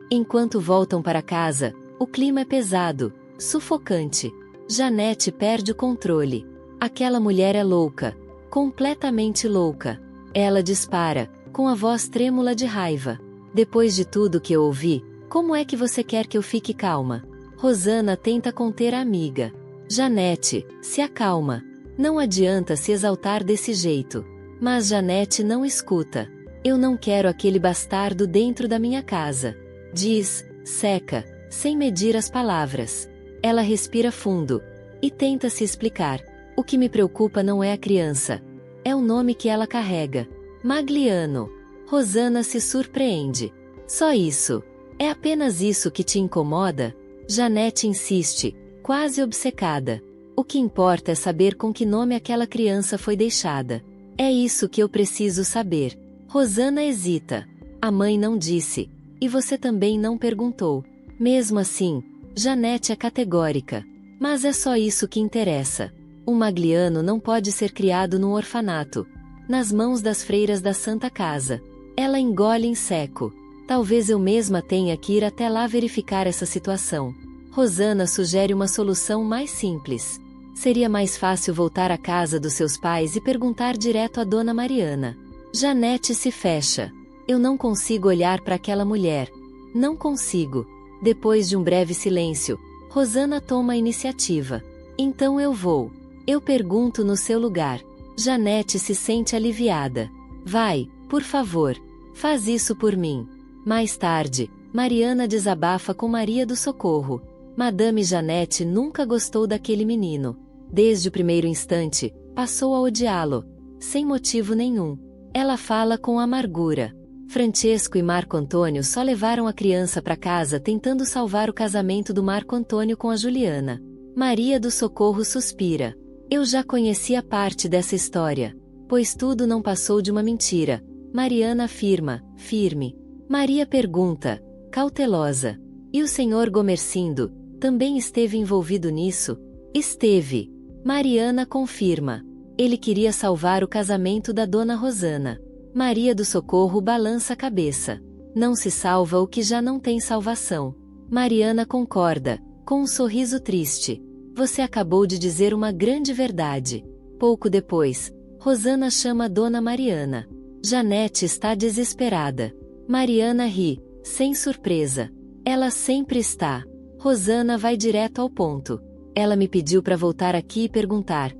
Enquanto voltam para casa, o clima é pesado, sufocante. Janete perde o controle. Aquela mulher é louca, completamente louca. Ela dispara, com a voz trêmula de raiva. Depois de tudo que eu ouvi, como é que você quer que eu fique calma? Rosana tenta conter a amiga. Janete, se acalma. Não adianta se exaltar desse jeito. Mas Janete não escuta. Eu não quero aquele bastardo dentro da minha casa. Diz, seca, sem medir as palavras. Ela respira fundo e tenta se explicar. O que me preocupa não é a criança. É o nome que ela carrega. Magliano. Rosana se surpreende. Só isso? É apenas isso que te incomoda? Janete insiste, quase obcecada. O que importa é saber com que nome aquela criança foi deixada. É isso que eu preciso saber. Rosana hesita. A mãe não disse. E você também não perguntou. Mesmo assim, Janete é categórica. Mas é só isso que interessa. Um Magliano não pode ser criado num orfanato. Nas mãos das freiras da Santa Casa. Ela engole em seco. Talvez eu mesma tenha que ir até lá verificar essa situação. Rosana sugere uma solução mais simples. Seria mais fácil voltar à casa dos seus pais e perguntar direto à Dona Mariana. Janete se fecha. Eu não consigo olhar para aquela mulher. Não consigo. Depois de um breve silêncio, Rosana toma a iniciativa. Então eu vou. Eu pergunto no seu lugar. Janete se sente aliviada. Vai, por favor. Faz isso por mim. Mais tarde, Mariana desabafa com Maria do Socorro. Madame Janete nunca gostou daquele menino. Desde o primeiro instante, passou a odiá-lo. Sem motivo nenhum. Ela fala com amargura. Francesco e Marco Antônio só levaram a criança para casa tentando salvar o casamento do Marco Antônio com a Juliana. Maria do Socorro suspira. Eu já conhecia parte dessa história. Pois tudo não passou de uma mentira. Mariana afirma, firme. Maria pergunta, cautelosa. E o senhor Gomercindo também esteve envolvido nisso? Esteve. Mariana confirma. Ele queria salvar o casamento da dona Rosana. Maria do Socorro balança a cabeça. Não se salva o que já não tem salvação. Mariana concorda, com um sorriso triste. Você acabou de dizer uma grande verdade. Pouco depois, Rosana chama a dona Mariana. Janete está desesperada. Mariana ri, sem surpresa. Ela sempre está. Rosana vai direto ao ponto. Ela me pediu para voltar aqui e perguntar.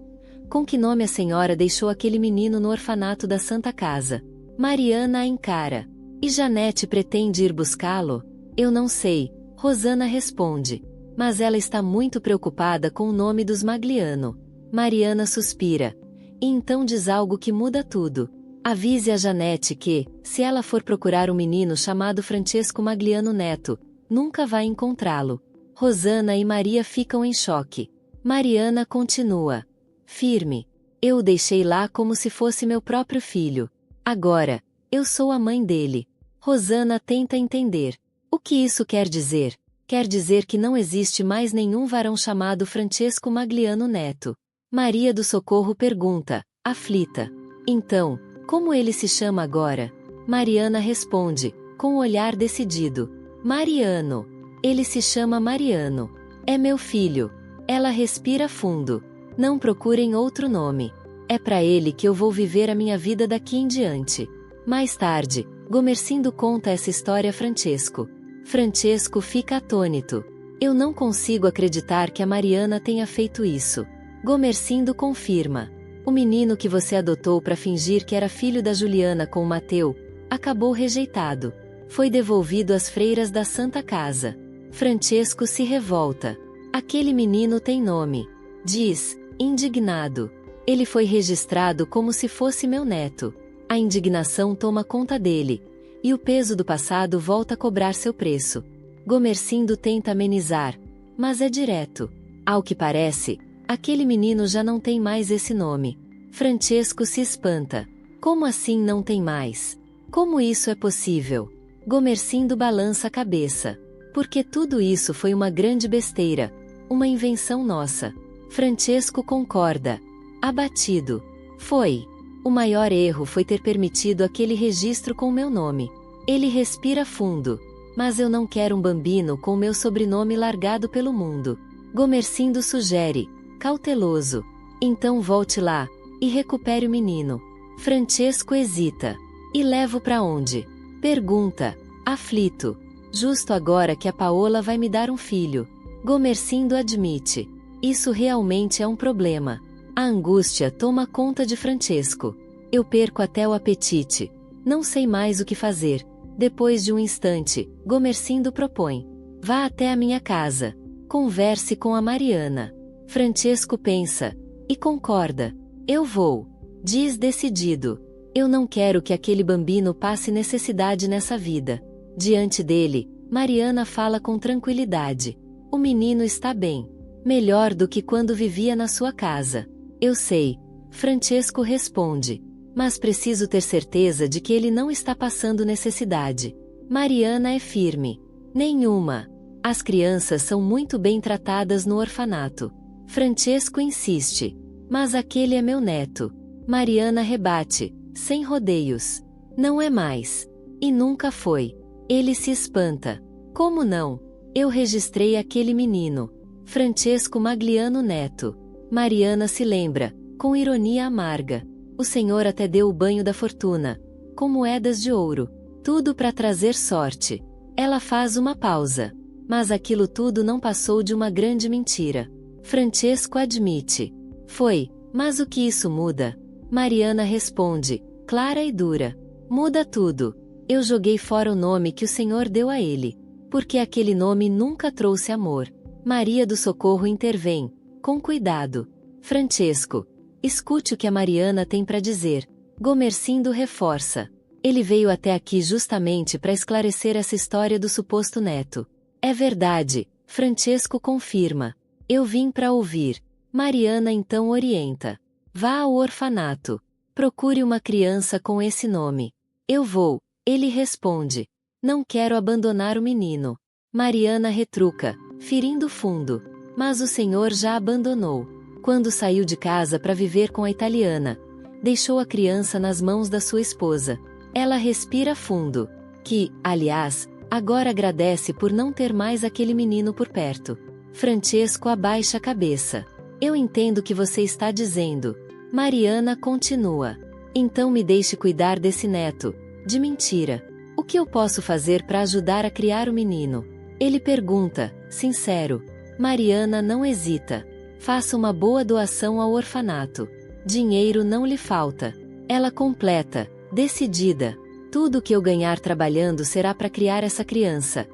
Com que nome a senhora deixou aquele menino no orfanato da Santa Casa? Mariana a encara. E Janete pretende ir buscá-lo? Eu não sei, Rosana responde. Mas ela está muito preocupada com o nome dos Magliano. Mariana suspira. E então diz algo que muda tudo. Avise a Janete que, se ela for procurar um menino chamado Francesco Magliano Neto, nunca vai encontrá-lo. Rosana e Maria ficam em choque. Mariana continua. Firme. Eu o deixei lá como se fosse meu próprio filho. Agora, eu sou a mãe dele. Rosana tenta entender. O que isso quer dizer? Quer dizer que não existe mais nenhum varão chamado Francesco Magliano Neto. Maria do Socorro pergunta, aflita. Então, como ele se chama agora? Mariana responde, com um olhar decidido. Mariano. Ele se chama Mariano. É meu filho. Ela respira fundo. Não procurem outro nome. É para ele que eu vou viver a minha vida daqui em diante. Mais tarde, Gomercindo conta essa história a Francesco. Francesco fica atônito. Eu não consigo acreditar que a Mariana tenha feito isso. Gomercindo confirma. O menino que você adotou para fingir que era filho da Juliana com o Mateu, acabou rejeitado. Foi devolvido às freiras da Santa Casa. Francesco se revolta. Aquele menino tem nome. Diz, indignado. Ele foi registrado como se fosse meu neto. A indignação toma conta dele. E o peso do passado volta a cobrar seu preço. Gomercindo tenta amenizar. Mas é direto. Ao que parece, aquele menino já não tem mais esse nome. Francesco se espanta. Como assim não tem mais? Como isso é possível? Gomercindo balança a cabeça. Porque tudo isso foi uma grande besteira. Uma invenção nossa. Francesco concorda. Abatido. Foi. O maior erro foi ter permitido aquele registro com meu nome. Ele respira fundo. Mas eu não quero um bambino com meu sobrenome largado pelo mundo. Gomercindo sugere, cauteloso. Então volte lá, e recupere o menino. Francesco hesita. E levo pra onde? Pergunta, aflito. Justo agora que a Paola vai me dar um filho. Gomercindo admite. Isso realmente é um problema. A angústia toma conta de Francesco. Eu perco até o apetite. Não sei mais o que fazer. Depois de um instante, Gomercindo propõe. Vá até a minha casa. Converse com a Mariana. Francesco pensa. E concorda. Eu vou. Diz decidido. Eu não quero que aquele bambino passe necessidade nessa vida. Diante dele, Mariana fala com tranquilidade. O menino está bem. Melhor do que quando vivia na sua casa. Eu sei. Francesco responde. Mas preciso ter certeza de que ele não está passando necessidade. Mariana é firme. Nenhuma. As crianças são muito bem tratadas no orfanato. Francesco insiste. Mas aquele é meu neto. Mariana rebate, sem rodeios. Não é mais. E nunca foi. Ele se espanta. Como não? Eu registrei aquele menino. Francesco Magliano Neto. Mariana se lembra, com ironia amarga. O senhor até deu o banho da fortuna. Com moedas de ouro. Tudo para trazer sorte. Ela faz uma pausa. Mas aquilo tudo não passou de uma grande mentira. Francesco admite. Foi, mas o que isso muda? Mariana responde, clara e dura. Muda tudo. Eu joguei fora o nome que o senhor deu a ele. Porque aquele nome nunca trouxe amor. Maria do Socorro intervém, com cuidado. Francesco, escute o que a Mariana tem para dizer. Gomercindo reforça. Ele veio até aqui justamente para esclarecer essa história do suposto neto. É verdade, Francesco confirma. Eu vim para ouvir. Mariana então orienta. Vá ao orfanato. Procure uma criança com esse nome. Eu vou, ele responde. Não quero abandonar o menino. Mariana retruca, ferindo fundo. Mas o senhor já abandonou. Quando saiu de casa para viver com a italiana. Deixou a criança nas mãos da sua esposa. Ela respira fundo. Que, aliás, agora agradece por não ter mais aquele menino por perto. Francesco abaixa a cabeça. Eu entendo o que você está dizendo. Mariana continua. Então me deixe cuidar desse neto. De mentira. O que eu posso fazer para ajudar a criar o menino? Ele pergunta, sincero. Mariana não hesita. Faça uma boa doação ao orfanato. Dinheiro não lhe falta. Ela completa, decidida. Tudo que eu ganhar trabalhando será para criar essa criança.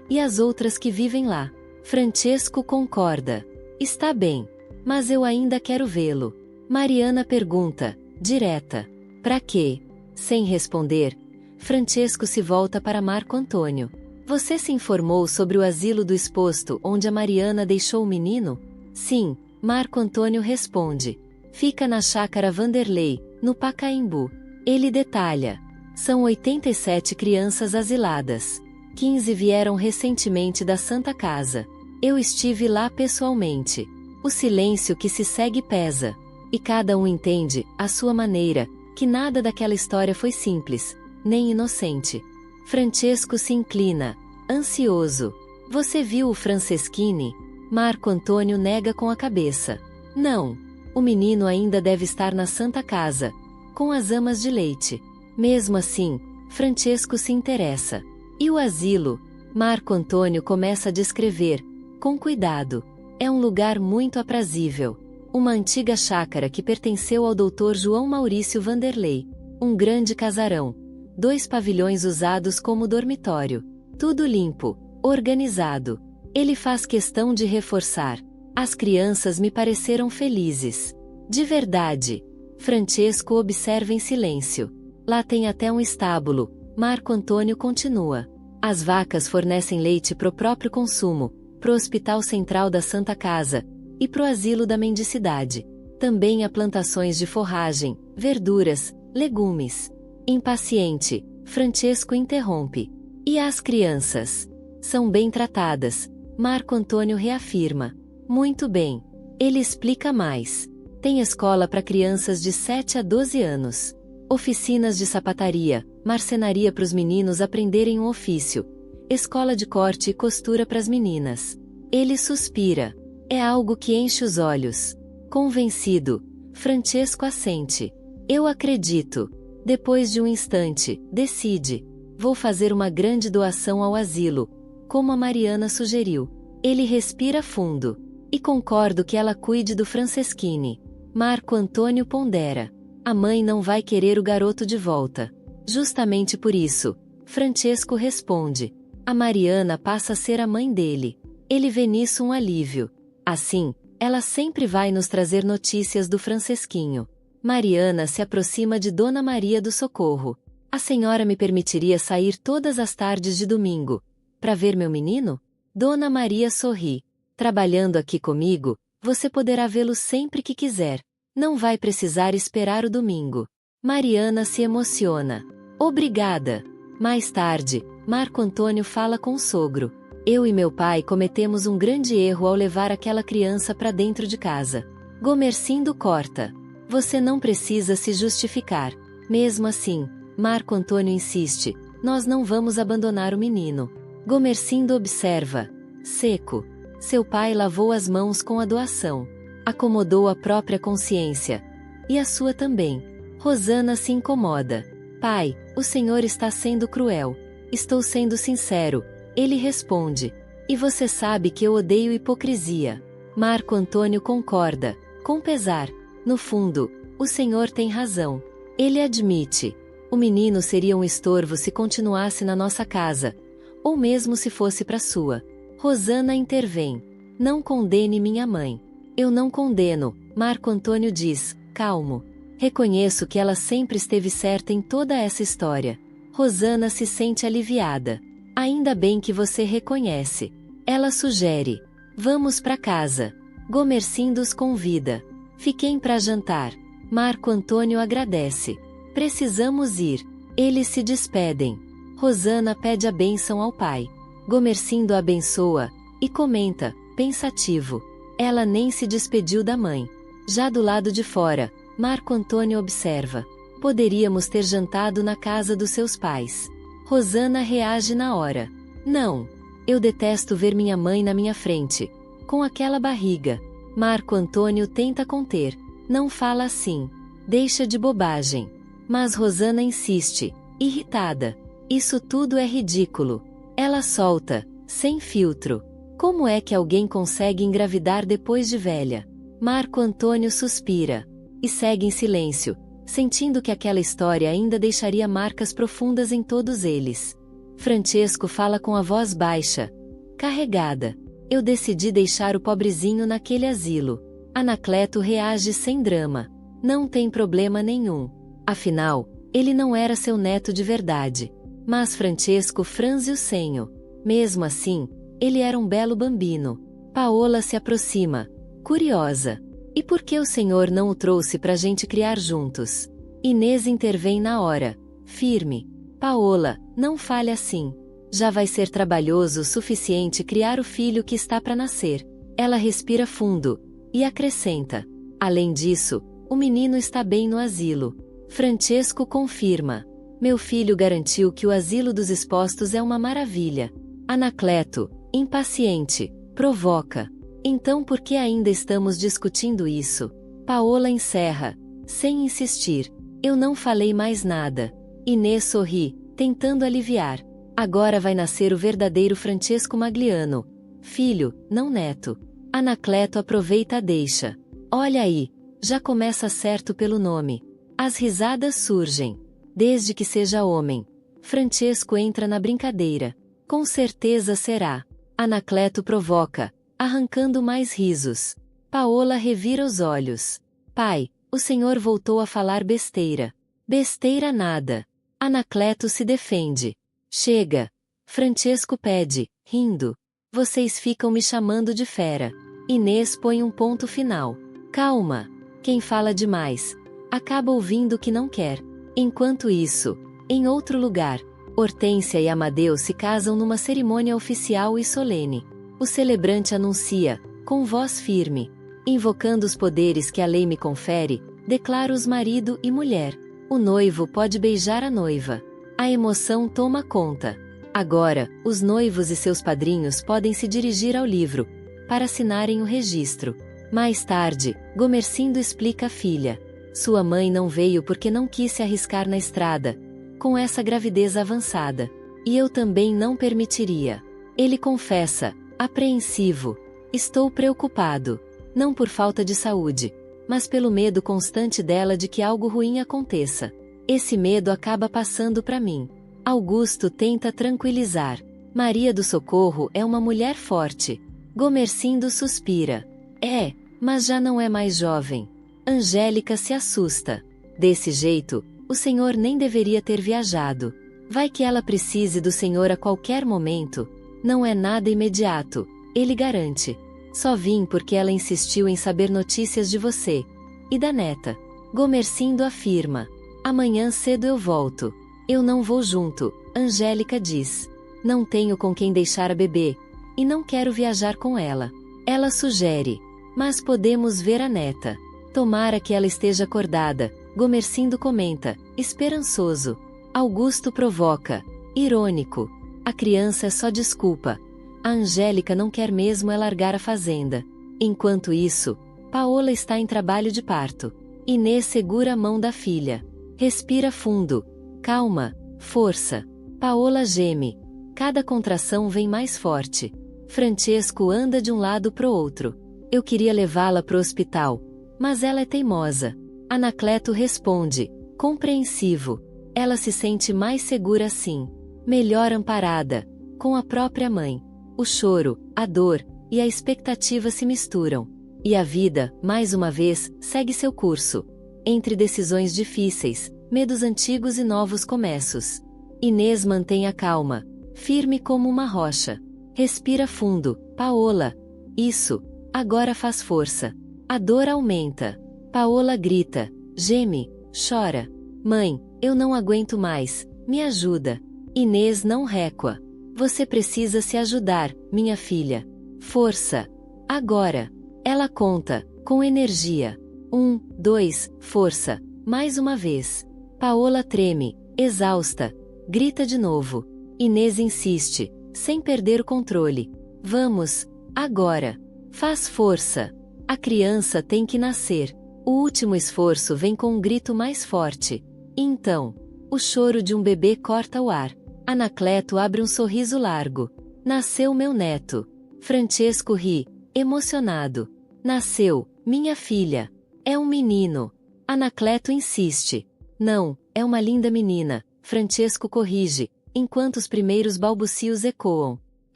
E as outras que vivem lá. Francesco concorda. Está bem. Mas eu ainda quero vê-lo. Mariana pergunta, direta. Pra quê? Sem responder, Francesco se volta para Marco Antônio. Você se informou sobre o asilo do exposto onde a Mariana deixou o menino? Sim, Marco Antônio responde. Fica na chácara Vanderlei, no Pacaembu. Ele detalha. São 87 crianças asiladas. 15 vieram recentemente da Santa Casa. Eu estive lá pessoalmente. O silêncio que se segue pesa. E cada um entende, à sua maneira, que nada daquela história foi simples, nem inocente. Francesco se inclina, ansioso. Você viu o Franceschini? Marco Antônio nega com a cabeça. Não. O menino ainda deve estar na Santa Casa, com as amas de leite. Mesmo assim, Francesco se interessa. E o asilo? Marco Antônio começa a descrever, com cuidado. É um lugar muito aprazível. Uma antiga chácara que pertenceu ao Dr. João Maurício Vanderlei. Um grande casarão. 2 pavilhões usados como dormitório. Tudo limpo, organizado. Ele faz questão de reforçar. As crianças me pareceram felizes. De verdade. Francesco observa em silêncio. Lá tem até um estábulo. Marco Antônio continua. As vacas fornecem leite pro próprio consumo, pro Hospital Central da Santa Casa, e pro Asilo da Mendicidade. Também há plantações de forragem, verduras, legumes. Impaciente, Francesco interrompe. E as crianças? São bem tratadas. Marco Antônio reafirma. Muito bem. Ele explica mais. Tem escola para crianças de 7 a 12 anos. Oficinas de sapataria, marcenaria para os meninos aprenderem um ofício. escola de corte e costura para as meninas. Ele suspira. É algo que enche os olhos. Convencido, Francesco assente. Eu acredito. Depois de um instante, decide. Vou fazer uma grande doação ao asilo, como a Mariana sugeriu. Ele respira fundo. E concordo que ela cuide do Franceschini. Marco Antônio pondera. A mãe não vai querer o garoto de volta. Justamente por isso, Francesco responde. A Mariana passa a ser a mãe dele. Ele vê nisso um alívio. Assim, ela sempre vai nos trazer notícias do Franceschinho. Mariana se aproxima de Dona Maria do Socorro. A senhora me permitiria sair todas as tardes de domingo, para ver meu menino? Dona Maria sorri. Trabalhando aqui comigo, você poderá vê-lo sempre que quiser. Não vai precisar esperar o domingo. Mariana se emociona. Obrigada. Mais tarde, Marco Antônio fala com o sogro. Eu e meu pai cometemos um grande erro ao levar aquela criança para dentro de casa. Gomercindo corta. Você não precisa se justificar. Mesmo assim, Marco Antônio insiste. Nós não vamos abandonar o menino. Gomercindo observa. Seco. Seu pai lavou as mãos com a doação. Acomodou a própria consciência. E a sua também. Rosana se incomoda. Pai, o senhor está sendo cruel. Estou sendo sincero. Ele responde. E você sabe que eu odeio hipocrisia. Marco Antônio concorda, com pesar. No fundo, o senhor tem razão. Ele admite. O menino seria um estorvo se continuasse na nossa casa. Ou mesmo se fosse para sua. Rosana intervém. Não condene minha mãe. Eu não condeno, Marco Antônio diz, calmo. Reconheço que ela sempre esteve certa em toda essa história. Rosana se sente aliviada. Ainda bem que você reconhece. Ela sugere. Vamos para casa. Gomercindo os convida. Fiquem para jantar. Marco Antônio agradece. Precisamos ir. Eles se despedem. Rosana pede a bênção ao pai. Gomercindo abençoa, e comenta, pensativo. Ela nem se despediu da mãe. Já do lado de fora, Marco Antônio observa. Poderíamos ter jantado na casa dos seus pais. Rosana reage na hora. Não. Eu detesto ver minha mãe na minha frente. Com aquela barriga. Marco Antônio tenta conter. Não fala assim. Deixa de bobagem. Mas Rosana insiste, irritada. Isso tudo é ridículo. Ela solta, sem filtro. Como é que alguém consegue engravidar depois de velha? Marco Antônio suspira. E segue em silêncio, sentindo que aquela história ainda deixaria marcas profundas em todos eles. Francesco fala com a voz baixa. Carregada. Eu decidi deixar o pobrezinho naquele asilo. Anacleto reage sem drama. Não tem problema nenhum. Afinal, ele não era seu neto de verdade. Mas Francesco franze o senho. Mesmo assim, ele era um belo bambino. Paola se aproxima. Curiosa. E por que o senhor não o trouxe pra gente criar juntos? Inês intervém na hora. Firme. Paola, não fale assim. Já vai ser trabalhoso o suficiente criar o filho que está para nascer. Ela respira fundo. E acrescenta. Além disso, o menino está bem no asilo. Francesco confirma. Meu filho garantiu que o asilo dos expostos é uma maravilha. Anacleto, impaciente, provoca. Então por que ainda estamos discutindo isso? Paola encerra, sem insistir. Eu não falei mais nada. Inês sorri, tentando aliviar. Agora vai nascer o verdadeiro Francesco Magliano. Filho, não neto. Anacleto aproveita a deixa. Olha aí, já começa certo pelo nome. As risadas surgem. Desde que seja homem. Francesco entra na brincadeira. Com certeza será. Anacleto provoca, arrancando mais risos. Paola revira os olhos. Pai, o senhor voltou a falar besteira. Besteira nada. Anacleto se defende. Chega. Francesco pede, rindo. Vocês ficam me chamando de fera. Inês põe um ponto final. Calma. Quem fala demais acaba ouvindo o que não quer. Enquanto isso, em outro lugar, Hortência e Amadeu se casam numa cerimônia oficial e solene. O celebrante anuncia, com voz firme, invocando os poderes que a lei me confere, declaro-os marido e mulher. O noivo pode beijar a noiva. A emoção toma conta. Agora, os noivos e seus padrinhos podem se dirigir ao livro, para assinarem o registro. Mais tarde, Gomercindo explica à filha. Sua mãe não veio porque não quis se arriscar na estrada, com essa gravidez avançada. E eu também não permitiria. Ele confessa, apreensivo. Estou preocupado. Não por falta de saúde, mas pelo medo constante dela de que algo ruim aconteça. Esse medo acaba passando para mim. Augusto tenta tranquilizar. Maria do Socorro é uma mulher forte. Gomercindo suspira. É, mas já não é mais jovem. Angélica se assusta. Desse jeito, o senhor nem deveria ter viajado. Vai que ela precise do senhor a qualquer momento. Não é nada imediato, ele garante. Só vim porque ela insistiu em saber notícias de você. E da neta. Gomercindo afirma. Amanhã cedo eu volto. Eu não vou junto, Angélica diz. Não tenho com quem deixar a bebê. E não quero viajar com ela. Ela sugere. Mas podemos ver a neta. Tomara que ela esteja acordada, Gomercindo comenta, esperançoso. Augusto provoca. Irônico. A criança é só desculpa. A Angélica não quer mesmo é largar a fazenda. Enquanto isso, Paola está em trabalho de parto. Inês segura a mão da filha. Respira fundo. Calma, força. Paola geme. Cada contração vem mais forte. Francesco anda de um lado pro outro. Eu queria levá-la pro hospital, mas ela é teimosa. Anacleto responde, compreensivo. Ela se sente mais segura assim. Melhor amparada, com a própria mãe. O choro, a dor e a expectativa se misturam. E a vida, mais uma vez, segue seu curso. Entre decisões difíceis, medos antigos e novos começos. Inês mantém a calma, firme como uma rocha. Respira fundo, Paola. Isso, agora faz força. A dor aumenta. Paola grita, geme, chora. Mãe, eu não aguento mais, me ajuda. Inês não recua. Você precisa se ajudar, minha filha. Força. Agora. Ela conta, com energia. 1, 2, força. Mais uma vez. Paola treme, exausta. Grita de novo. Inês insiste, sem perder o controle. Vamos, agora. Faz força. A criança tem que nascer. O último esforço vem com um grito mais forte. Então, o choro de um bebê corta o ar. Anacleto abre um sorriso largo. Nasceu meu neto. Francesco ri, emocionado. Nasceu, minha filha. É um menino. Anacleto insiste. Não, é uma linda menina. Francesco corrige, enquanto os primeiros balbucios ecoam.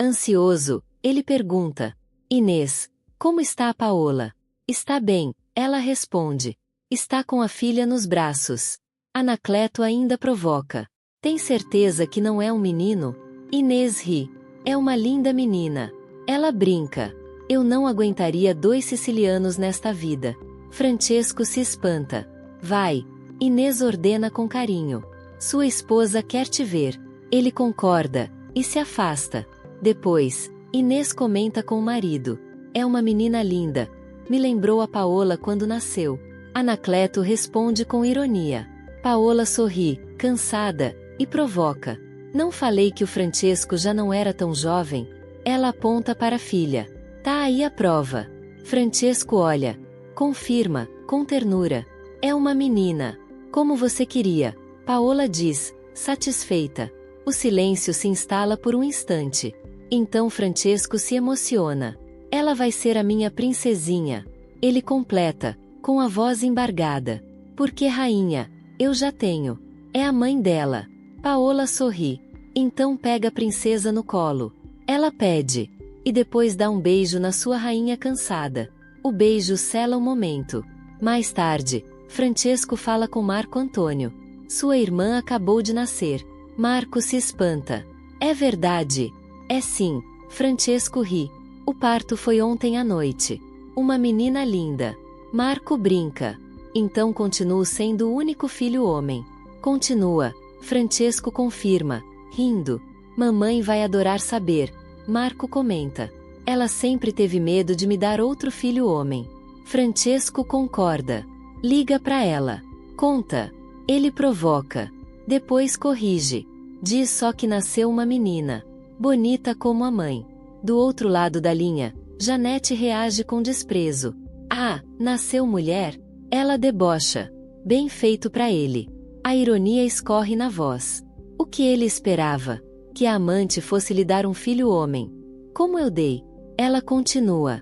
Ansioso, ele pergunta. Inês, como está a Paola? Está bem, ela responde. Está com a filha nos braços. Anacleto ainda provoca. Tem certeza que não é um menino? Inês ri. É uma linda menina. Ela brinca. Eu não aguentaria 2 sicilianos nesta vida. Francesco se espanta. Vai. Inês ordena com carinho. Sua esposa quer te ver. Ele concorda, e se afasta. Depois, Inês comenta com o marido. É uma menina linda. Me lembrou a Paola quando nasceu. Anacleto responde com ironia. Paola sorri, cansada, e provoca. Não falei que o Francesco já não era tão jovem? Ela aponta para a filha. Tá aí a prova. Francesco olha. Confirma, com ternura. É uma menina. Como você queria. Paola diz, satisfeita. O silêncio se instala por um instante. Então Francesco se emociona. Ela vai ser a minha princesinha. Ele completa, com a voz embargada. Porque rainha, eu já tenho. É a mãe dela. Paola sorri. Então pega a princesa no colo. Ela pede. E depois dá um beijo na sua rainha cansada. O beijo sela o momento. Mais tarde, Francesco fala com Marco Antônio. Sua irmã acabou de nascer. Marco se espanta. É verdade. É sim. Francesco ri. O parto foi ontem à noite. Uma menina linda. Marco brinca. Então continuo sendo o único filho homem. Continua. Francesco confirma, rindo. Mamãe vai adorar saber. Marco comenta. Ela sempre teve medo de me dar outro filho homem. Francesco concorda. Liga pra ela. Conta. Ele provoca. Depois corrige. Diz só que nasceu uma menina. Bonita como a mãe. Do outro lado da linha, Janete reage com desprezo. Ah, nasceu mulher? Ela debocha. Bem feito pra ele. A ironia escorre na voz. O que ele esperava? Que a amante fosse lhe dar um filho homem. Como eu dei? Ela continua.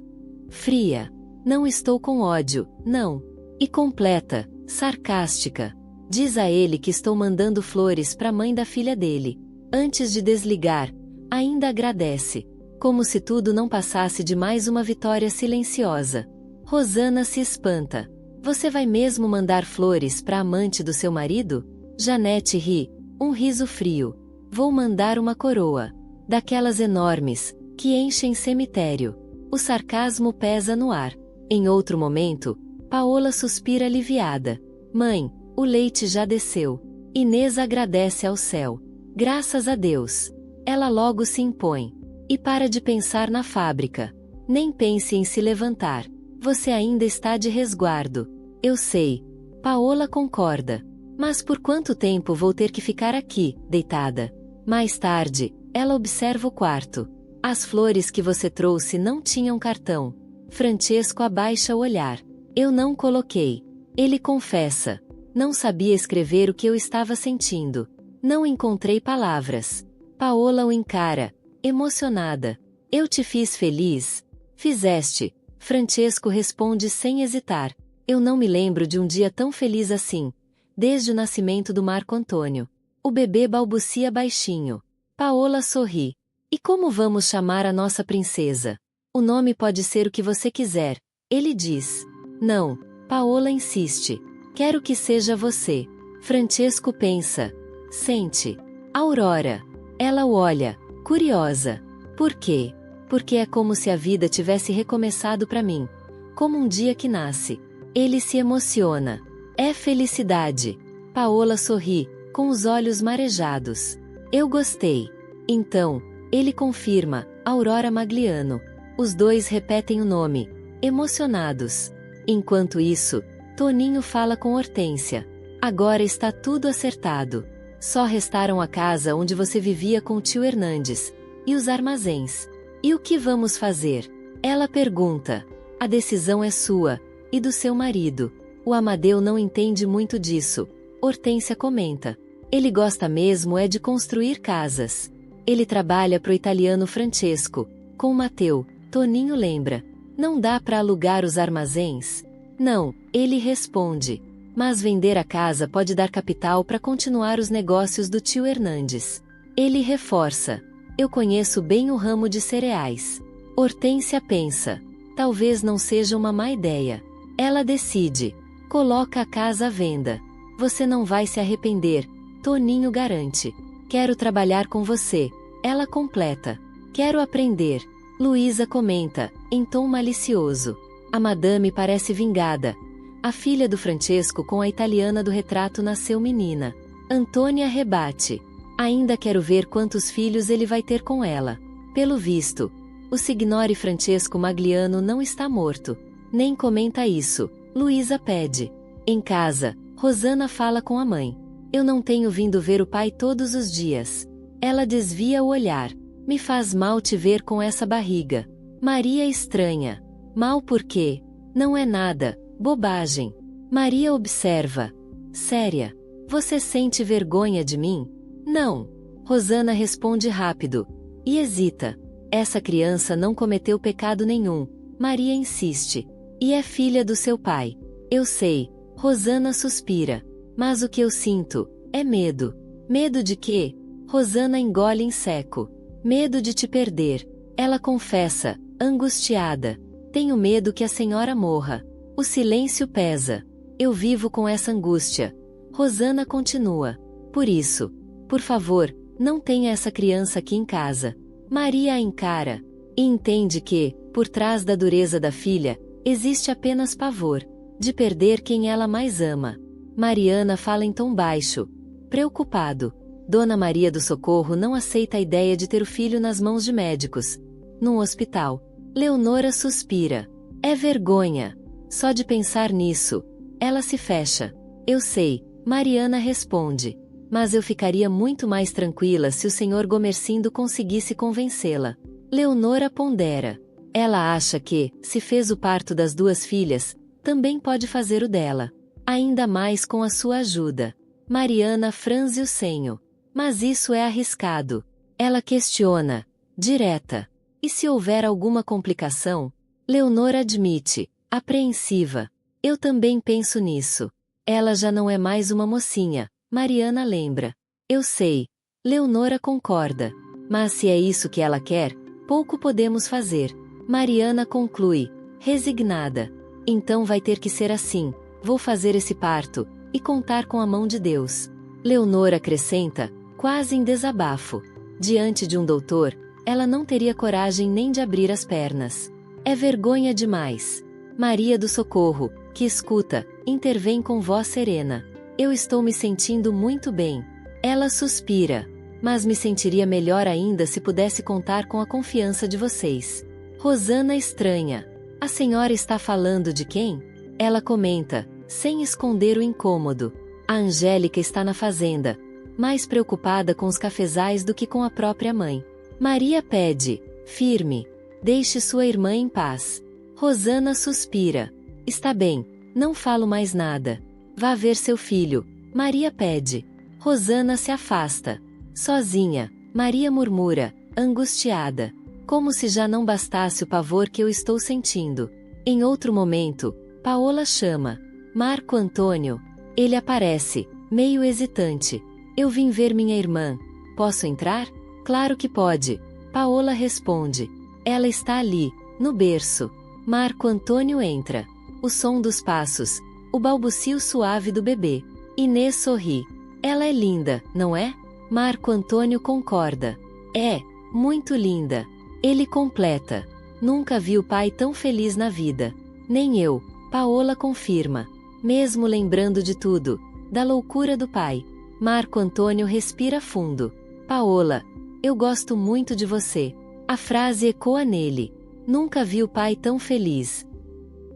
Fria. Não estou com ódio, não. E completa, sarcástica. Diz a ele que estou mandando flores pra mãe da filha dele. Antes de desligar, ainda agradece. Como se tudo não passasse de mais uma vitória silenciosa. Rosana se espanta. Você vai mesmo mandar flores pra amante do seu marido? Janete ri, um riso frio. Vou mandar uma coroa. Daquelas enormes, que enchem cemitério. O sarcasmo pesa no ar. Em outro momento, Paola suspira aliviada. Mãe, o leite já desceu. Inês agradece ao céu. Graças a Deus. Ela logo se impõe. E para de pensar na fábrica. Nem pense em se levantar. Você ainda está de resguardo. Eu sei. Paola concorda. Mas por quanto tempo vou ter que ficar aqui, deitada? Mais tarde, ela observa o quarto. As flores que você trouxe não tinham cartão. Francesco abaixa o olhar. Eu não coloquei. Ele confessa. Não sabia escrever o que eu estava sentindo. Não encontrei palavras. Paola o encara, emocionada. Eu te fiz feliz? Fizeste. Francesco responde sem hesitar. Eu não me lembro de um dia tão feliz assim. Desde o nascimento do Marco Antônio. O bebê balbucia baixinho. Paola sorri. E como vamos chamar a nossa princesa? O nome pode ser o que você quiser. Ele diz. Não. Paola insiste. Quero que seja você. Francesco pensa. Sente. Aurora. Ela o olha, curiosa. Por quê? Porque é como se a vida tivesse recomeçado para mim. Como um dia que nasce. Ele se emociona. É felicidade. Paola sorri, com os olhos marejados. Eu gostei. Então, ele confirma, Aurora Magliano. Os dois repetem o nome, emocionados. Enquanto isso, Toninho fala com Hortência. Agora está tudo acertado. Só restaram a casa onde você vivia com o tio Hernandes. E os armazéns. E o que vamos fazer? Ela pergunta. A decisão é sua. E do seu marido. O Amadeu não entende muito disso. Hortência comenta. Ele gosta mesmo é de construir casas. Ele trabalha pro italiano Francesco. Com Mateu, Toninho lembra. Não dá para alugar os armazéns? Não, ele responde. Mas vender a casa pode dar capital para continuar os negócios do tio Hernandes. Ele reforça. Eu conheço bem o ramo de cereais. Hortência pensa. Talvez não seja uma má ideia. Ela decide. Coloca a casa à venda. Você não vai se arrepender. Toninho garante. Quero trabalhar com você. Ela completa. Quero aprender. Luísa comenta, em tom malicioso. A madame parece vingada. A filha do Francesco com a italiana do retrato nasceu menina. Antônia rebate. Ainda quero ver quantos filhos ele vai ter com ela. Pelo visto, o signore Francesco Magliano não está morto. Nem comenta isso. Luísa pede. Em casa, Rosana fala com a mãe. Eu não tenho vindo ver o pai todos os dias. Ela desvia o olhar. Me faz mal te ver com essa barriga. Maria estranha. Mal por quê? Não é nada. Bobagem. Maria observa. Séria. Você sente vergonha de mim? Não. Rosana responde rápido. E hesita. Essa criança não cometeu pecado nenhum. Maria insiste. E é filha do seu pai. Eu sei. Rosana suspira. Mas o que eu sinto é medo. Medo de quê? Rosana engole em seco. Medo de te perder. Ela confessa, angustiada. Tenho medo que a senhora morra. O silêncio pesa. Eu vivo com essa angústia. Rosana continua. Por isso, por favor, não tenha essa criança aqui em casa. Maria a encara. E entende que, por trás da dureza da filha, existe apenas pavor. De perder quem ela mais ama. Mariana fala em tom baixo. Preocupado. Dona Maria do Socorro não aceita a ideia de ter o filho nas mãos de médicos. Num hospital. Leonora suspira. É vergonha. Só de pensar nisso. Ela se fecha. Eu sei. Mariana responde. Mas eu ficaria muito mais tranquila se o Sr. Gomercindo conseguisse convencê-la. Leonora pondera. Ela acha que, se fez o parto das duas filhas, também pode fazer o dela. Ainda mais com a sua ajuda. Mariana franze o senho. Mas isso é arriscado. Ela questiona. Direta. E se houver alguma complicação? Leonora admite, apreensiva. Eu também penso nisso. Ela já não é mais uma mocinha, Mariana lembra. Eu sei. Leonora concorda. Mas se é isso que ela quer, pouco podemos fazer. Mariana conclui, resignada. Então vai ter que ser assim, vou fazer esse parto, e contar com a mão de Deus. Leonora acrescenta, quase em desabafo. Diante de um doutor, ela não teria coragem nem de abrir as pernas. É vergonha demais. Maria do Socorro, que escuta, intervém com voz serena. Eu estou me sentindo muito bem. Ela suspira. Mas me sentiria melhor ainda se pudesse contar com a confiança de vocês. Rosana estranha. A senhora está falando de quem? Ela comenta, sem esconder o incômodo. A Angélica está na fazenda, mais preocupada com os cafezais do que com a própria mãe. Maria pede, firme, deixe sua irmã em paz. Rosana suspira. Está bem, não falo mais nada. Vá ver seu filho. Maria pede. Rosana se afasta. Sozinha, Maria murmura, angustiada. Como se já não bastasse o pavor que eu estou sentindo. Em outro momento, Paola chama. Marco Antônio. Ele aparece, meio hesitante. Eu vim ver minha irmã. Posso entrar? Claro que pode. Paola responde. Ela está ali, no berço. Marco Antônio entra. O som dos passos. O balbucio suave do bebê. Inês sorri. Ela é linda, não é? Marco Antônio concorda. É, muito linda. Ele completa. Nunca vi o pai tão feliz na vida. Nem eu. Paola confirma. Mesmo lembrando de tudo, da loucura do pai. Marco Antônio respira fundo. Paola, eu gosto muito de você. A frase ecoa nele. Nunca vi o pai tão feliz.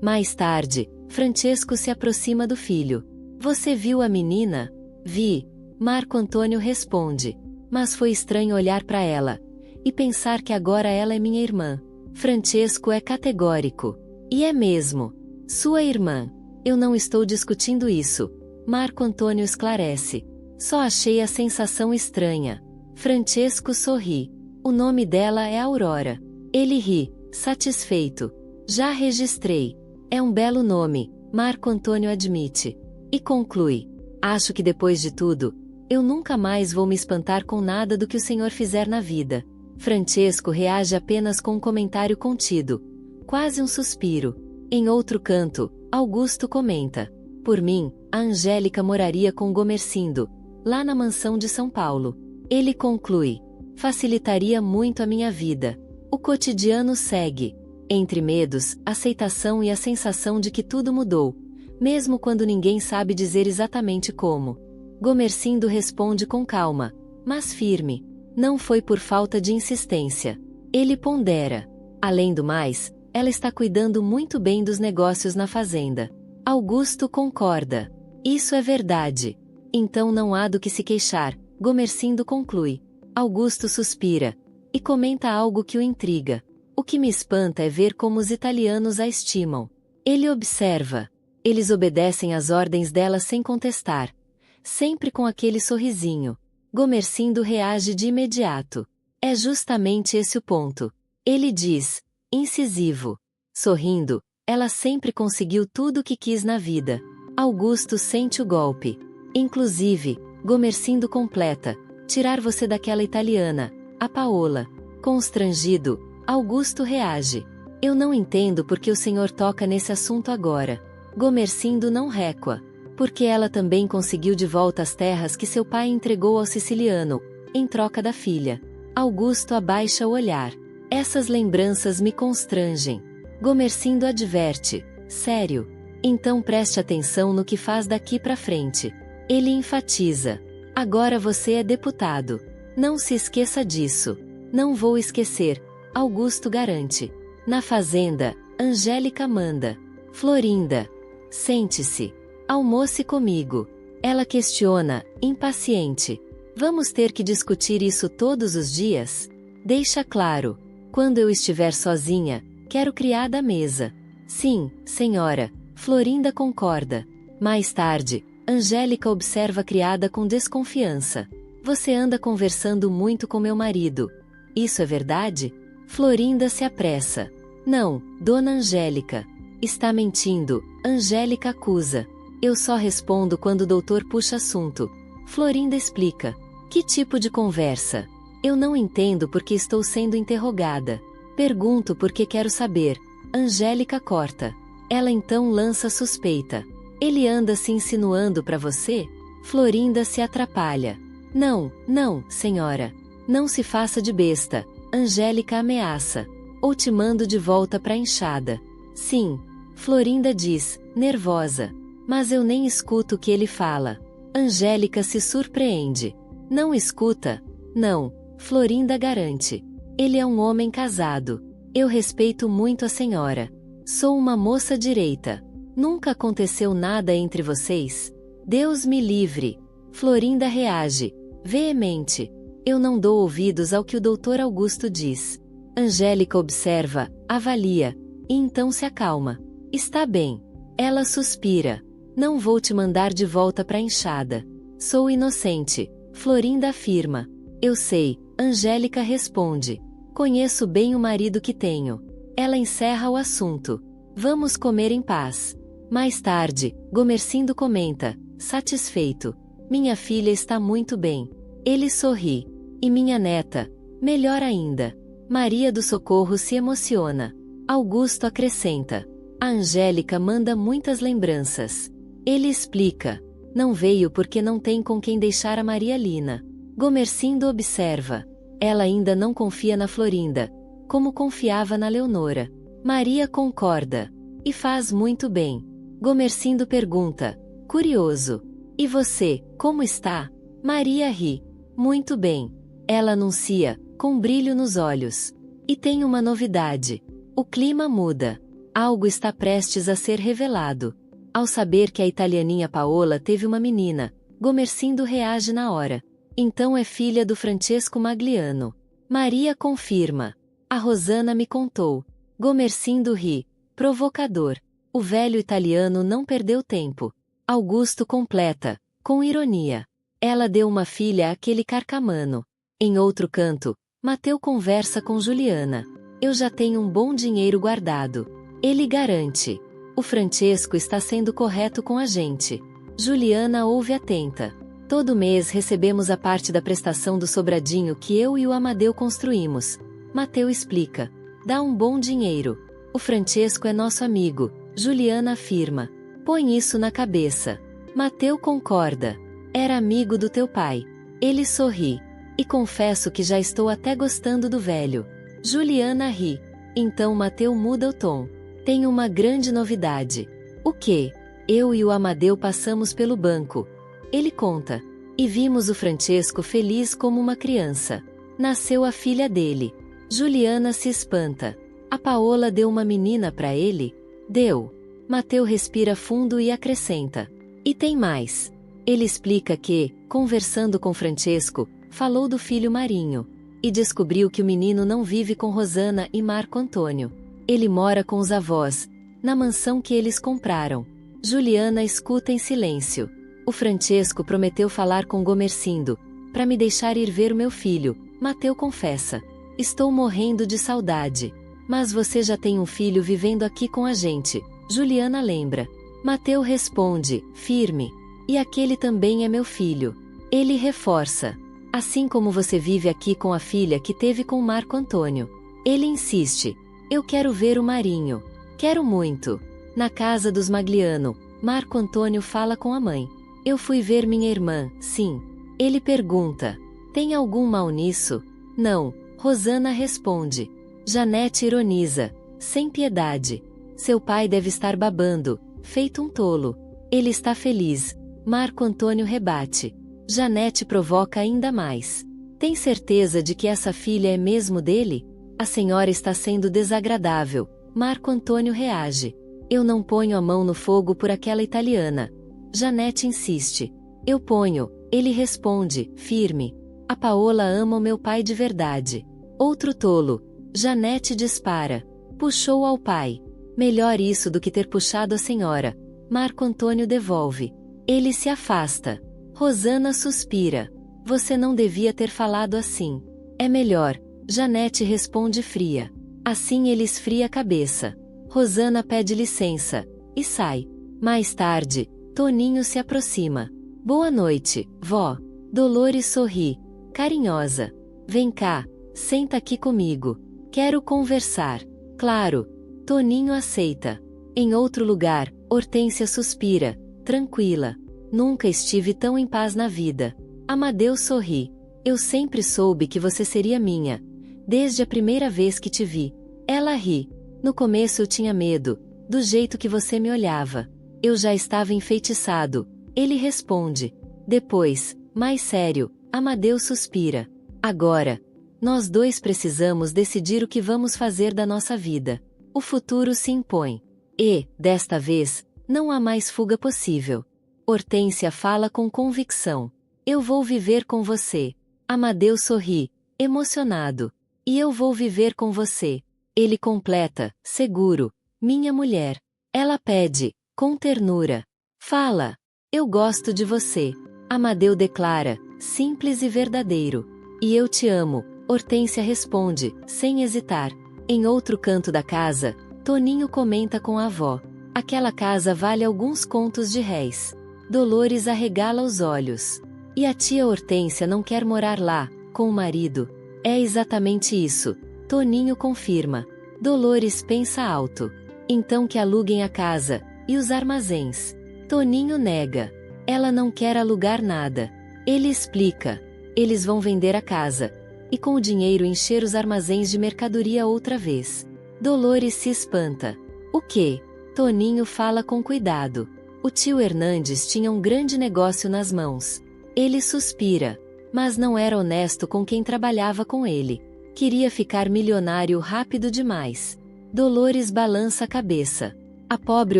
Mais tarde, Francesco se aproxima do filho. Você viu a menina? Vi. Marco Antônio responde. Mas foi estranho olhar para ela. E pensar que agora ela é minha irmã. Francesco é categórico. E é mesmo. Sua irmã. Eu não estou discutindo isso. Marco Antônio esclarece. Só achei a sensação estranha. Francesco sorri. O nome dela é Aurora. Ele ri, satisfeito. Já registrei. É um belo nome, Marco Antônio admite. E conclui. Acho que depois de tudo, eu nunca mais vou me espantar com nada do que o senhor fizer na vida. Francesco reage apenas com um comentário contido. Quase um suspiro. Em outro canto, Augusto comenta. Por mim, a Angélica moraria com Gomercindo, lá na mansão de São Paulo. Ele conclui. Facilitaria muito a minha vida. O cotidiano segue. Entre medos, aceitação e a sensação de que tudo mudou. Mesmo quando ninguém sabe dizer exatamente como. Gomercindo responde com calma, mas firme. Não foi por falta de insistência. Ele pondera. Além do mais, ela está cuidando muito bem dos negócios na fazenda. Augusto concorda. Isso é verdade. Então não há do que se queixar, Gomercindo conclui. Augusto suspira. E comenta algo que o intriga. O que me espanta é ver como os italianos a estimam. Ele observa. Eles obedecem às ordens dela sem contestar. Sempre com aquele sorrisinho. Gomercindo reage de imediato. É justamente esse o ponto. Ele diz, incisivo. Sorrindo, ela sempre conseguiu tudo o que quis na vida. Augusto sente o golpe. Inclusive, Gomercindo completa, tirar você daquela italiana, a Paola. Constrangido, Augusto reage. Eu não entendo por que o senhor toca nesse assunto agora. Gomercindo não recua. Porque ela também conseguiu de volta as terras que seu pai entregou ao siciliano, em troca da filha. Augusto abaixa o olhar. Essas lembranças me constrangem. Gomercindo adverte. Sério. Então preste atenção no que faz daqui pra frente. Ele enfatiza. Agora você é deputado. Não se esqueça disso. Não vou esquecer. Augusto garante. Na fazenda, Angélica manda. Florinda. Sente-se. Almoce comigo. Ela questiona, impaciente. Vamos ter que discutir isso todos os dias? Deixa claro. Quando eu estiver sozinha, quero criada à mesa. Sim, senhora. Florinda concorda. Mais tarde, Angélica observa a criada com desconfiança. Você anda conversando muito com meu marido. Isso é verdade? Florinda se apressa. Não, dona Angélica. Está mentindo, Angélica acusa. Eu só respondo quando o doutor puxa assunto. Florinda explica. Que tipo de conversa? Eu não entendo porque estou sendo interrogada. Pergunto porque quero saber. Angélica corta. Ela então lança suspeita. Ele anda se insinuando para você? Florinda se atrapalha. Não, não, senhora. Não se faça de besta. Angélica ameaça. Ou te mando de volta pra enxada. Sim. Florinda diz, nervosa. Mas eu nem escuto o que ele fala. Angélica se surpreende. Não escuta? Não. Florinda garante. Ele é um homem casado. Eu respeito muito a senhora. Sou uma moça direita. Nunca aconteceu nada entre vocês? Deus me livre. Florinda reage. Veemente. Eu não dou ouvidos ao que o doutor Augusto diz. Angélica observa, avalia, e então se acalma. Está bem. Ela suspira. Não vou te mandar de volta pra enxada. Sou inocente. Florinda afirma. Eu sei. Angélica responde. Conheço bem o marido que tenho. Ela encerra o assunto. Vamos comer em paz. Mais tarde, Gomercindo comenta, satisfeito. Minha filha está muito bem. Ele sorri. E minha neta? Melhor ainda. Maria do Socorro se emociona. Augusto acrescenta. A Angélica manda muitas lembranças. Ele explica. Não veio porque não tem com quem deixar a Maria Lina. Gomercindo observa. Ela ainda não confia na Florinda, como confiava na Leonora. Maria concorda. E faz muito bem. Gomercindo pergunta. Curioso. E você, como está? Maria ri. Muito bem. Ela anuncia, com brilho nos olhos. E tem uma novidade. O clima muda. Algo está prestes a ser revelado. Ao saber que a italianinha Paola teve uma menina, Gomercindo reage na hora. Então é filha do Francesco Magliano. Maria confirma. A Rosana me contou. Gomercindo ri. Provocador. O velho italiano não perdeu tempo. Augusto completa, com ironia. Ela deu uma filha àquele carcamano. Em outro canto, Mateu conversa com Juliana. Eu já tenho um bom dinheiro guardado. Ele garante. O Francesco está sendo correto com a gente. Juliana ouve atenta. Todo mês recebemos a parte da prestação do sobradinho que eu e o Amadeu construímos. Mateu explica. Dá um bom dinheiro. O Francesco é nosso amigo, Juliana afirma. Põe isso na cabeça. Mateu concorda. Era amigo do teu pai. Ele sorri. E confesso que já estou até gostando do velho. Juliana ri. Então Mateu muda o tom. Tem uma grande novidade. O quê? Eu e o Amadeu passamos pelo banco. Ele conta. E vimos o Francesco feliz como uma criança. Nasceu a filha dele. Juliana se espanta. A Paola deu uma menina para ele? Deu. Mateu respira fundo e acrescenta. E tem mais. Ele explica que, conversando com Francesco, falou do filho Marinho. E descobriu que o menino não vive com Rosana e Marco Antônio. Ele mora com os avós, na mansão que eles compraram. Juliana escuta em silêncio. O Francesco prometeu falar com Gomercindo, para me deixar ir ver o meu filho. Mateu confessa. Estou morrendo de saudade. Mas você já tem um filho vivendo aqui com a gente. Juliana lembra. Mateu responde, firme. E aquele também é meu filho. Ele reforça. Assim como você vive aqui com a filha que teve com Marco Antônio. Ele insiste. Eu quero ver o Marinho. Quero muito. Na casa dos Magliano, Marco Antônio fala com a mãe. Eu fui ver minha irmã, sim. Ele pergunta. Tem algum mal nisso? Não. Rosana responde. Janete ironiza. Sem piedade. Seu pai deve estar babando, feito um tolo. Ele está feliz. Marco Antônio rebate. Janete provoca ainda mais. Tem certeza de que essa filha é mesmo dele? A senhora está sendo desagradável. Marco Antônio reage. Eu não ponho a mão no fogo por aquela italiana. Janete insiste. Eu ponho, ele responde, firme. A Paola ama o meu pai de verdade. Outro tolo. Janete dispara. Puxou ao pai. Melhor isso do que ter puxado a senhora. Marco Antônio devolve. Ele se afasta. Rosana suspira. Você não devia ter falado assim. É melhor. Janete responde fria. Assim ele esfria a cabeça. Rosana pede licença. E sai. Mais tarde, Toninho se aproxima. Boa noite, vó. Dolores sorri. Carinhosa. Vem cá, senta aqui comigo. Quero conversar. Claro. Toninho aceita. Em outro lugar, Hortência suspira. Tranquila. Nunca estive tão em paz na vida. Amadeu sorri. Eu sempre soube que você seria minha. Desde a primeira vez que te vi. Ela ri. No começo eu tinha medo. Do jeito que você me olhava. Eu já estava enfeitiçado. Ele responde. Depois, mais sério, Amadeu suspira. Agora, nós dois precisamos decidir o que vamos fazer da nossa vida. O futuro se impõe. E, desta vez, não há mais fuga possível. Hortência fala com convicção. Eu vou viver com você. Amadeu sorri, emocionado. E eu vou viver com você. Ele completa, seguro. Minha mulher. Ela pede, com ternura. Fala. Eu gosto de você. Amadeu declara, simples e verdadeiro. E eu te amo. Hortência responde, sem hesitar. Em outro canto da casa, Toninho comenta com a avó. Aquela casa vale alguns contos de réis. Dolores arregala os olhos. E a tia Hortência não quer morar lá, com o marido. É exatamente isso. Toninho confirma. Dolores pensa alto. Então que aluguem a casa, e os armazéns. Toninho nega. Ela não quer alugar nada. Ele explica. Eles vão vender a casa. E com o dinheiro encher os armazéns de mercadoria outra vez. Dolores se espanta. O quê? Toninho fala com cuidado. O tio Hernandes tinha um grande negócio nas mãos. Ele suspira. Mas não era honesto com quem trabalhava com ele. Queria ficar milionário rápido demais. Dolores balança a cabeça. A pobre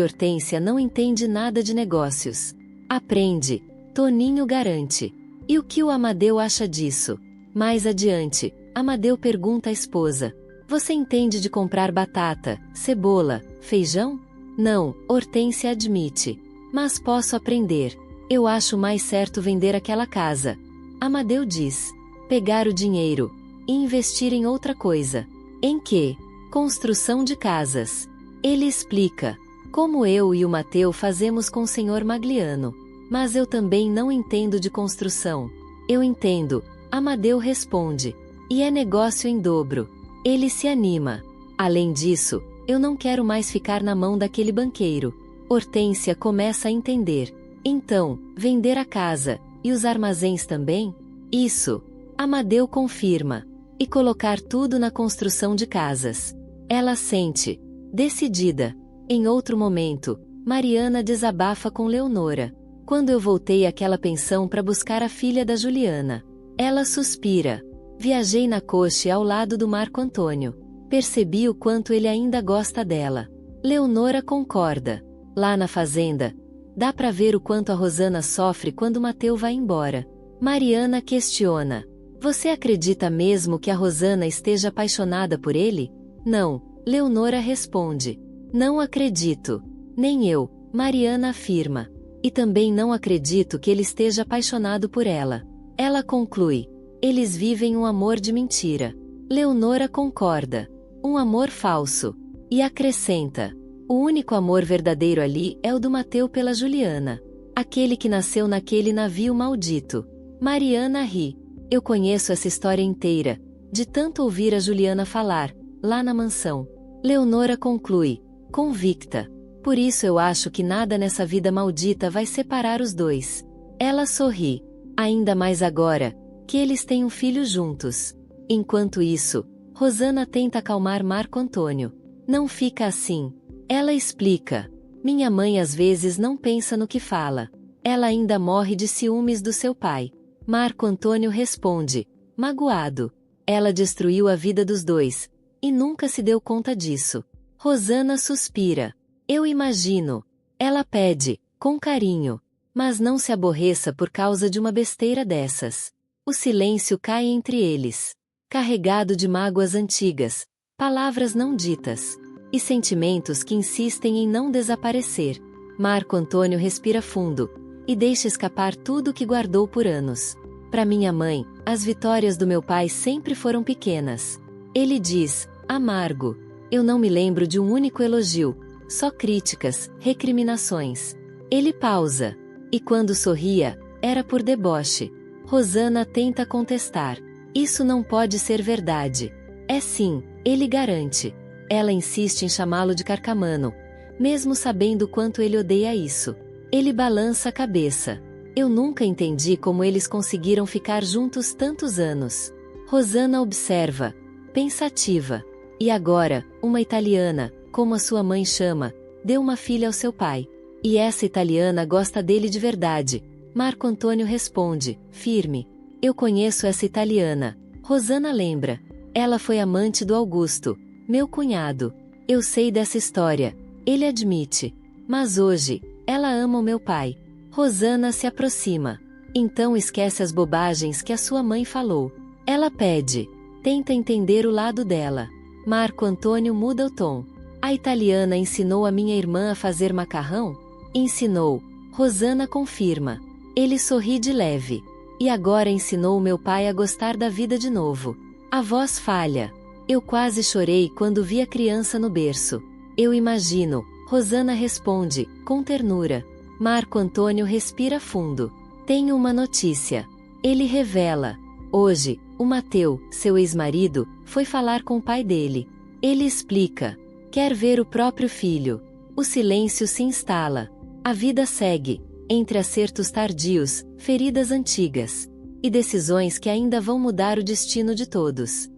Hortência não entende nada de negócios. Aprende. Toninho garante. E o que o Amadeu acha disso? Mais adiante, Amadeu pergunta à esposa. Você entende de comprar batata, cebola, feijão? Não, Hortência admite. Mas posso aprender. Eu acho mais certo vender aquela casa. Amadeu diz. Pegar o dinheiro. E investir em outra coisa. Em quê? Construção de casas. Ele explica. Como eu e o Mateu fazemos com o Sr. Magliano. Mas eu também não entendo de construção. Eu entendo. Amadeu responde. E é negócio em dobro. Ele se anima. Além disso, eu não quero mais ficar na mão daquele banqueiro. Hortência começa a entender. Então, vender a casa, e os armazéns também? Isso. Amadeu confirma. E colocar tudo na construção de casas. Ela sente. Decidida. Em outro momento, Mariana desabafa com Leonora. Quando eu voltei àquela pensão para buscar a filha da Juliana. Ela suspira. Viajei na coche ao lado do Marco Antônio. Percebi o quanto ele ainda gosta dela. Leonora concorda. Lá na fazenda, dá pra ver o quanto a Rosana sofre quando Mateu vai embora. Mariana questiona. Você acredita mesmo que a Rosana esteja apaixonada por ele? Não, Leonora responde. Não acredito. Nem eu, Mariana afirma. E também não acredito que ele esteja apaixonado por ela. Ela conclui. Eles vivem um amor de mentira. Leonora concorda. Um amor falso. E acrescenta. O único amor verdadeiro ali é o do Mateu pela Juliana. Aquele que nasceu naquele navio maldito. Mariana ri. Eu conheço essa história inteira. De tanto ouvir a Juliana falar, lá na mansão. Leonora conclui. Convicta. Por isso eu acho que nada nessa vida maldita vai separar os dois. Ela sorri. Ainda mais agora, que eles têm um filho juntos. Enquanto isso, Rosana tenta acalmar Marco Antônio. Não fica assim. Ela explica. Minha mãe às vezes não pensa no que fala. Ela ainda morre de ciúmes do seu pai. Marco Antônio responde. Magoado. Ela destruiu a vida dos dois. E nunca se deu conta disso. Rosana suspira. Eu imagino. Ela pede, com carinho. Mas não se aborreça por causa de uma besteira dessas. O silêncio cai entre eles, carregado de mágoas antigas, palavras não ditas, e sentimentos que insistem em não desaparecer. Marco Antônio respira fundo, e deixa escapar tudo o que guardou por anos. Para minha mãe, as vitórias do meu pai sempre foram pequenas. Ele diz, amargo. Eu não me lembro de um único elogio, só críticas, recriminações. Ele pausa. E quando sorria, era por deboche. Rosana tenta contestar. Isso não pode ser verdade. É sim, ele garante. Ela insiste em chamá-lo de carcamano, mesmo sabendo quanto ele odeia isso. Ele balança a cabeça. Eu nunca entendi como eles conseguiram ficar juntos tantos anos. Rosana observa, pensativa. E agora, uma italiana, como a sua mãe chama, deu uma filha ao seu pai. E essa italiana gosta dele de verdade. Marco Antônio responde, firme. Eu conheço essa italiana. Rosana lembra. Ela foi amante do Augusto, meu cunhado. Eu sei dessa história. Ele admite. Mas hoje, ela ama o meu pai. Rosana se aproxima. Então esquece as bobagens que a sua mãe falou. Ela pede. Tenta entender o lado dela. Marco Antônio muda o tom. A italiana ensinou a minha irmã a fazer macarrão? Ensinou. Rosana confirma. Ele sorri de leve. E agora ensinou meu pai a gostar da vida de novo. A voz falha. Eu quase chorei quando vi a criança no berço. Eu imagino. Rosana responde, com ternura. Marco Antônio respira fundo. Tenho uma notícia. Ele revela. Hoje, o Mateu, seu ex-marido, foi falar com o pai dele. Ele explica. Quer ver o próprio filho. O silêncio se instala. A vida segue, entre acertos tardios, feridas antigas, e decisões que ainda vão mudar o destino de todos.